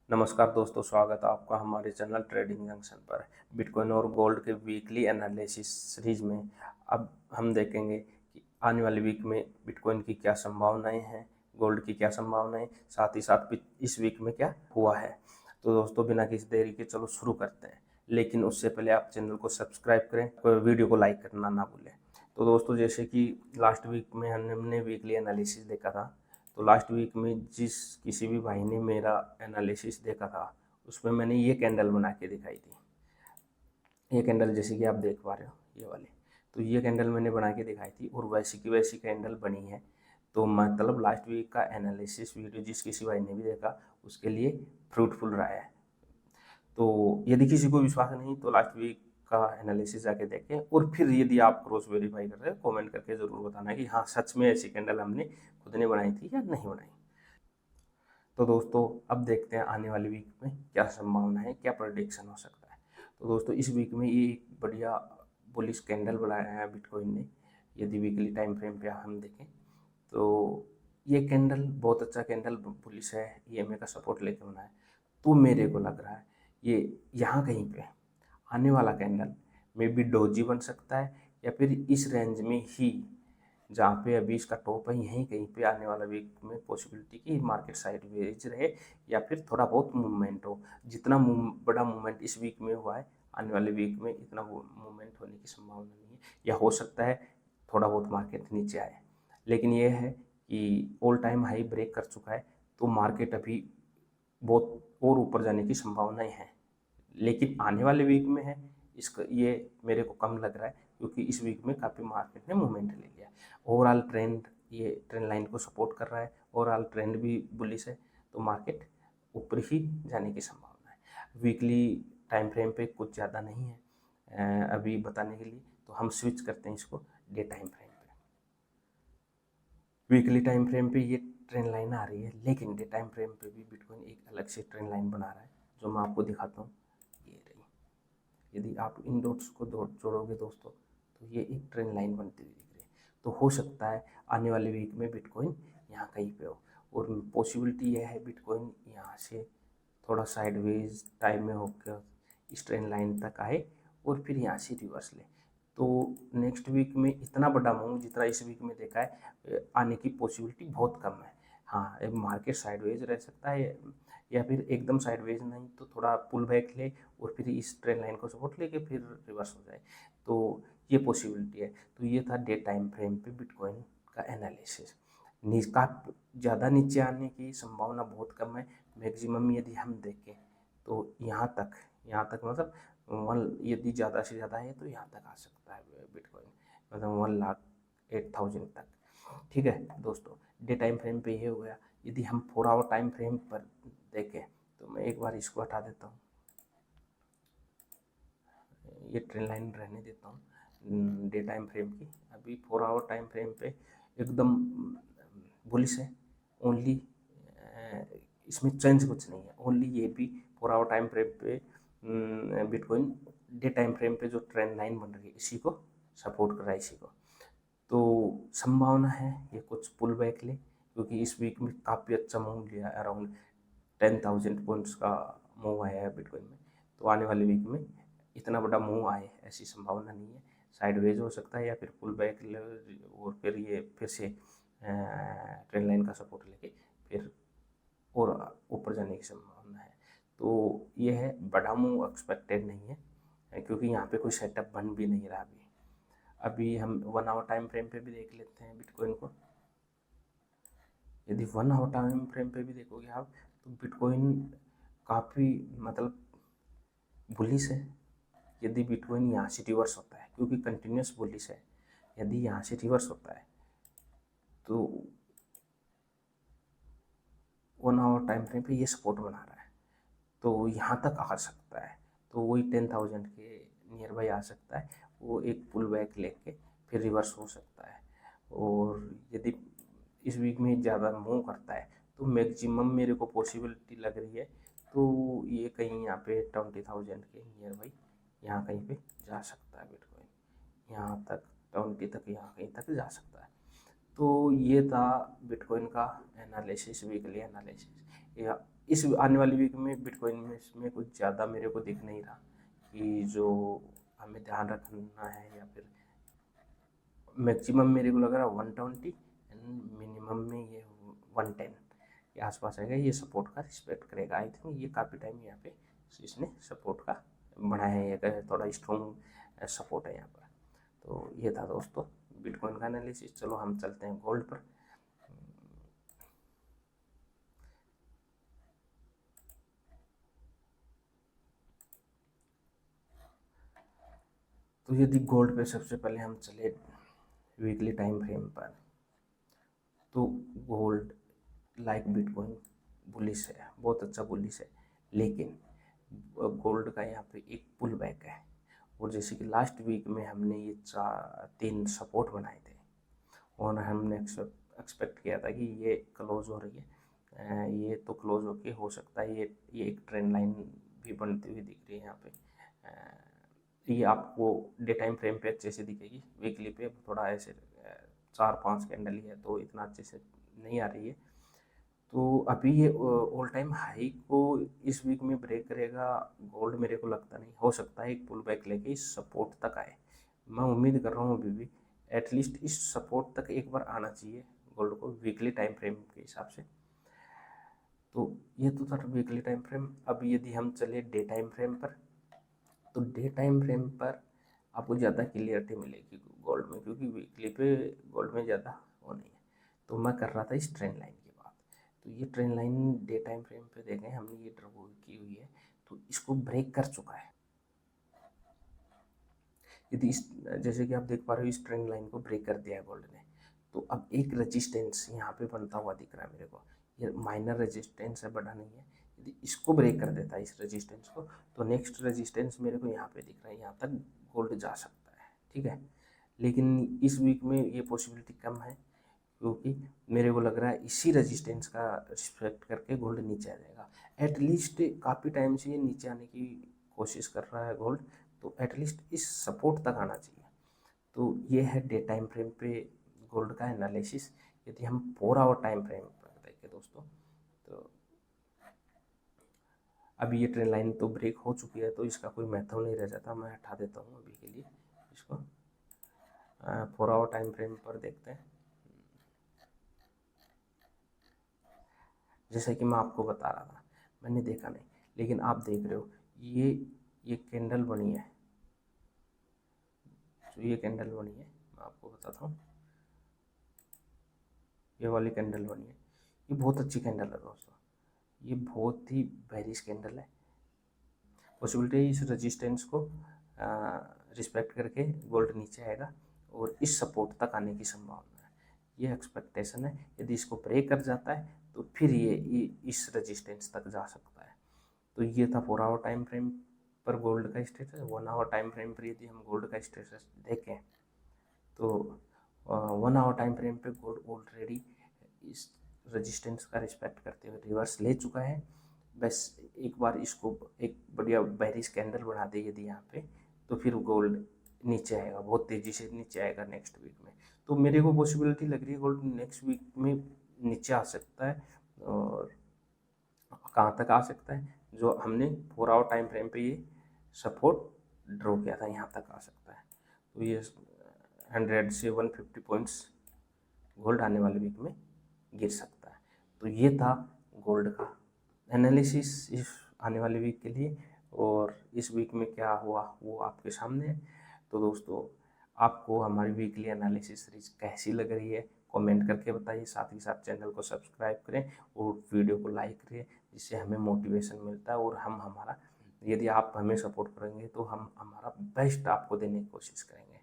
नमस्कार दोस्तों, स्वागत है आपका हमारे चैनल ट्रेडिंग जंक्शन पर। बिटकॉइन और गोल्ड के वीकली एनालिसिस सीरीज में अब हम देखेंगे कि आने वाले वीक में बिटकॉइन की क्या संभावनाएं हैं, गोल्ड की क्या संभावनाएं, साथ ही साथ इस वीक में क्या हुआ है। तो दोस्तों, बिना किसी देरी के चलो शुरू करते हैं, लेकिन उससे पहले आप चैनल को सब्सक्राइब करें, वीडियो को लाइक करना ना भूलें। तो दोस्तों, जैसे कि लास्ट वीक में हमने वीकली एनालिसिस देखा था, तो लास्ट वीक में जिस किसी भी भाई ने मेरा एनालिसिस देखा था उसमें मैंने ये कैंडल बना के दिखाई थी। ये कैंडल जैसे कि आप देख पा रहे हो, ये वाली, तो ये कैंडल मैंने बना के दिखाई थी और वैसी की वैसी कैंडल बनी है। तो मतलब लास्ट वीक का एनालिसिस वीडियो जिस किसी भाई ने भी देखा उसके लिए फ्रूटफुल रहा है। तो यदि किसी को विश्वास नहीं तो लास्ट वीक का एनालिसिस जाके देखें, और फिर यदि आप क्रॉस वेरीफाई कर रहे हो कमेंट करके ज़रूर बताना कि हाँ सच में ऐसी कैंडल हमने खुद ने बनाई थी या नहीं बनाई। तो दोस्तों, अब देखते हैं आने वाले वीक में क्या संभावना है, क्या प्रेडिक्शन हो सकता है। तो दोस्तों, इस वीक में ये एक बढ़िया बुलिश कैंडल बनाया है बिटकॉइन ने। यदि वीकली टाइम फ्रेम पे हम देखें तो ये कैंडल बहुत अच्छा कैंडल बुलिश है, ईएमए का सपोर्ट लेके बना है। तो मेरे को लग रहा है ये यहाँ कहीं पे आने वाला कैंडल मे बी डोजी बन सकता है, या फिर इस रेंज में ही जहाँ पे अभी इसका टॉप है यहीं कहीं पे आने वाला वीक में पॉसिबिलिटी कि मार्केट साइडवेज रहे, या फिर थोड़ा बहुत मूवमेंट हो। जितना बड़ा मूवमेंट इस वीक में हुआ है, आने वाले वीक में इतना मूवमेंट होने की संभावना नहीं है, या हो सकता है थोड़ा बहुत मार्केट नीचे आए। लेकिन ये है कि ऑल टाइम हाई ब्रेक कर चुका है, तो मार्केट अभी बहुत और ऊपर जाने की संभावनाएं हैं। लेकिन आने वाले वीक में है, इसका ये मेरे को कम लग रहा है, क्योंकि इस वीक में काफ़ी मार्केट ने मूवमेंट ले लिया। ओवरऑल ट्रेंड, ये ट्रेंड लाइन को सपोर्ट कर रहा है, ओवरऑल ट्रेंड भी बुलिश है, तो मार्केट ऊपर ही जाने की संभावना है। वीकली टाइम फ्रेम पे कुछ ज़्यादा नहीं है अभी बताने के लिए, तो हम स्विच करते हैं इसको डे टाइम फ्रेम पे। वीकली टाइम फ्रेम पे ये ट्रेंड लाइन आ रही है, लेकिन डे टाइम फ्रेम पे भी बिटकॉइन एक अलग से ट्रेंड लाइन बना रहा है, जो मैं आपको दिखाता हूँ। ये रही, यदि आप इन डॉट्स को जोड़ोगे दोस्तों, तो ये एक ट्रेंड लाइन बनती हुई दिख रही है। तो हो सकता है आने वाले वीक में बिटकॉइन यहाँ कहीं पे हो, और पॉसिबिलिटी यह है बिटकॉइन यहाँ से थोड़ा साइडवेज टाइम में होकर इस ट्रेंड लाइन तक आए और फिर यहाँ से रिवर्स ले। तो नेक्स्ट वीक में इतना बड़ा मूव जितना इस वीक में देखा है आने की पॉसिबिलिटी बहुत कम है। हाँ, मार्केट साइडवेज रह सकता है, या फिर एकदम साइडवेज नहीं तो थोड़ा पुल बैक ले और फिर इस ट्रेंड लाइन को सपोर्ट लेके फिर रिवर्स हो जाए। तो ये पॉसिबिलिटी है। तो ये था डे टाइम फ्रेम पे बिटकॉइन का एनालिसिस। का ज़्यादा नीचे आने की संभावना बहुत कम है। मैक्सिमम यदि हम देखें तो यहाँ तक मतलब यदि ज़्यादा से ज़्यादा है तो यहाँ तक आ सकता है बिटकॉइन, मतलब 1,08,000 तक। ठीक है दोस्तों, डे टाइम फ्रेम पे ये हो गया। यदि हम 4 आवर टाइम फ्रेम पर देखें तो मैं एक बार इसको हटा देता हूँ, ये ट्रेंड लाइन रहने देता हूँ डे टाइम फ्रेम की। अभी 4 आवर टाइम फ्रेम पे एकदम बुलिश है ओनली, इसमें चेंज कुछ नहीं है, ओनली ये भी 4 आवर टाइम फ्रेम पे बिटकॉइन डे टाइम फ्रेम पे जो ट्रेंड लाइन बन रही है इसी को सपोर्ट कर रहा है, इसी को। तो संभावना है ये कुछ पुल बैक ले, क्योंकि इस वीक में काफ़ी अच्छा मूव लिया है, अराउंड 10,000 पॉइंट्स का मूव आया है बिटकॉइन में। तो आने वाले वीक में इतना बड़ा मूव आए ऐसी संभावना नहीं है। साइडवेज हो सकता है या फिर पुल बैक और फिर ये फिर से ट्रेंड लाइन का सपोर्ट लेके फिर और ऊपर जाने की संभावना है। तो ये है, बड़ा मूव एक्सपेक्टेड नहीं है, क्योंकि यहाँ पे कोई सेटअप बन भी नहीं रहा अभी। अभी हम 1 आवर टाइम फ्रेम पे भी देख लेते हैं बिटकॉइन को। यदि 1 आवर टाइम फ्रेम पे भी देखोगे आप तो बिटकॉइन काफ़ी मतलब बुलिश है। यदि बिटकॉइन यहाँ से रिवर्स होता है, क्योंकि कंटिन्यूस बुलिश है, यदि यहाँ से रिवर्स होता है तो 1 आवर टाइम फ्रेम पे ये सपोर्ट बना रहा है, तो यहाँ तक आ सकता है। तो वही 10,000 के नियर बाई आ सकता है, वो एक पुल बैक लेके फिर रिवर्स हो सकता है। और यदि इस वीक में ज़्यादा मूव करता है तो मैक्सिमम मेरे को पॉसिबिलिटी लग रही है, तो ये कहीं यहाँ पे 20,000 के नियर बाई यहाँ कहीं पे जा सकता है बिटकॉइन, यहाँ तक 20 तक, यहाँ कहीं तक जा सकता है। तो ये था बिटकॉइन का एनालिसिस, वीकली एनालिसिस। या इस आने वाली वीक में बिटकॉइन में कुछ ज़्यादा मेरे को दिख नहीं रहा कि जो हमें ध्यान रखना है, या फिर मैक्सिमम मेरे को लग रहा है 120 एंड मिनिमम में ये 110 के आसपास आएगा। ये सपोर्ट का रिस्पेक्ट करेगा। आई थिंक ये काफ़ी टाइम यहाँ पे इसने सपोर्ट का बढ़ाया है, ये थोड़ा स्ट्रॉन्ग सपोर्ट है यहाँ पर। तो ये था दोस्तों बिटकॉइन का एनालिसिस। चलो हम चलते हैं गोल्ड पर। तो यदि गोल्ड पे सबसे पहले हम चले वीकली टाइम फ्रेम पर, तो गोल्ड लाइक बिटकॉइन बुलिश है, बहुत अच्छा बुलिश है, लेकिन गोल्ड का यहाँ पे एक पुल बैक है। और जैसे कि लास्ट वीक में हमने ये 3 सपोर्ट बनाए थे और हमने एक्सपेक्ट किया था कि ये क्लोज हो रही है, ये तो क्लोज होके हो सकता है ये एक ट्रेंड लाइन भी बनती हुई दिख रही है यहाँ पे। ये आपको डे टाइम फ्रेम पे अच्छे से दिखेगी, वीकली पे थोड़ा ऐसे 4-5 कैंडल ही है तो इतना अच्छे से नहीं आ रही है। तो अभी ये ऑल टाइम हाई को इस वीक में ब्रेक करेगा गोल्ड, मेरे को लगता नहीं। हो सकता है एक पुल बैक लेके इस सपोर्ट तक आए, मैं उम्मीद कर रहा हूँ अभी भी एटलीस्ट इस सपोर्ट तक एक बार आना चाहिए गोल्ड को वीकली टाइम फ्रेम के हिसाब से। तो ये तो था वीकली टाइम फ्रेम। अब यदि हम चले डे टाइम फ्रेम पर, तो डे टाइम फ्रेम पर आपको ज़्यादा क्लियरिटी मिलेगी गोल्ड में, क्योंकि वीकली पे गोल्ड में ज़्यादा वो नहीं है। तो मैं कर रहा था इस ट्रेंड लाइन की बात। तो ये trend line day time frame पे देखें हमने, ये ड्रॉ की हुई है तो इसको ब्रेक कर चुका है। यदि इस जैसे कि आप देख पा रहे हो इस ट्रेंड लाइन को ब्रेक कर दिया है गोल्ड ने, तो अब एक रेजिस्टेंस यहाँ पे बनता हुआ दिख रहा है मेरे को। ये माइनर रेजिस्टेंस है, बड़ा नहीं है। यदि इसको ब्रेक कर देता है इस रेजिस्टेंस को, तो नेक्स्ट रेजिस्टेंस मेरे को यहाँ पे दिख रहा है, यहाँ तक गोल्ड जा सकता है, ठीक है। लेकिन इस वीक में ये पॉसिबिलिटी कम है, क्योंकि मेरे को लग रहा है इसी रेजिस्टेंस का रिस्पेक्ट करके गोल्ड नीचे आ जाएगा। एटलीस्ट काफ़ी टाइम से ये नीचे आने की कोशिश कर रहा है गोल्ड, तो एटलीस्ट इस सपोर्ट तक आना चाहिए। तो ये है डे टाइम फ्रेम पे गोल्ड का एनालिसिस। यदि हम 4 आवर टाइम फ्रेम पर देखें दोस्तों, तो अभी ये ट्रेंड लाइन तो ब्रेक हो चुकी है, तो इसका कोई महत्व नहीं रह जाता। मैं हटा देता हूँ अभी के लिए इसको। 4 आवर टाइम फ्रेम पर देखते हैं। जैसा कि मैं आपको बता रहा था, मैंने देखा नहीं, लेकिन आप देख रहे हो ये कैंडल बनी है। तो ये कैंडल बनी है, मैं आपको बताता हूँ, ये वाली कैंडल बनी है। ये बहुत अच्छी कैंडल है दोस्तों, ये बहुत ही बेरिश कैंडल है। पॉसिबिलिटी है इस रेजिस्टेंस को रिस्पेक्ट करके गोल्ड नीचे आएगा और इस सपोर्ट तक आने की संभावना है, ये एक्सपेक्टेशन है। यदि इसको ब्रेक कर जाता है तो फिर ये इस रेजिस्टेंस तक जा सकता है। तो ये था 4 आवर टाइम फ्रेम पर गोल्ड का स्टेटस। 1 आवर टाइम फ्रेम पर यदि हम गोल्ड का स्टेटस देखें, तो 1 आवर टाइम फ्रेम पे गोल्ड ऑलरेडी इस रेजिस्टेंस का रिस्पेक्ट करते हुए रिवर्स ले चुका है। बस एक बार इसको एक बढ़िया बेरिश कैंडल बना दे यदि यहाँ पे, तो फिर गोल्ड नीचे आएगा, बहुत तेज़ी से नीचे आएगा नेक्स्ट वीक में। तो मेरे को पॉसिबिलिटी लग रही है गोल्ड नेक्स्ट वीक में नीचे आ सकता है। और कहाँ तक आ सकता है, जो हमने 4 आवर टाइम फ्रेम पे ये सपोर्ट ड्रॉ किया था, यहाँ तक आ सकता है। तो ये 100 से 150 पॉइंट्स गोल्ड आने वाले वीक में गिर सकता है। तो ये था गोल्ड का एनालिसिस इस आने वाले वीक के लिए, और इस वीक में क्या हुआ वो आपके सामने है। तो दोस्तों आपको हमारी वीकली एनालिसिस सीरीज कैसी लग रही है कमेंट करके बताइए। साथ ही साथ चैनल को सब्सक्राइब करें और वीडियो को लाइक करें, जिससे हमें मोटिवेशन मिलता है और हम हमारा यदि आप हमें सपोर्ट करेंगे तो हम हमारा बेस्ट आपको देने की कोशिश करेंगे।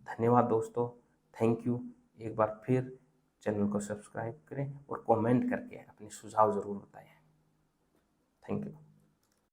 धन्यवाद दोस्तों, थैंक यू। एक बार फिर चैनल को सब्सक्राइब करें और कमेंट करके अपने सुझाव ज़रूर बताएं। Thank you.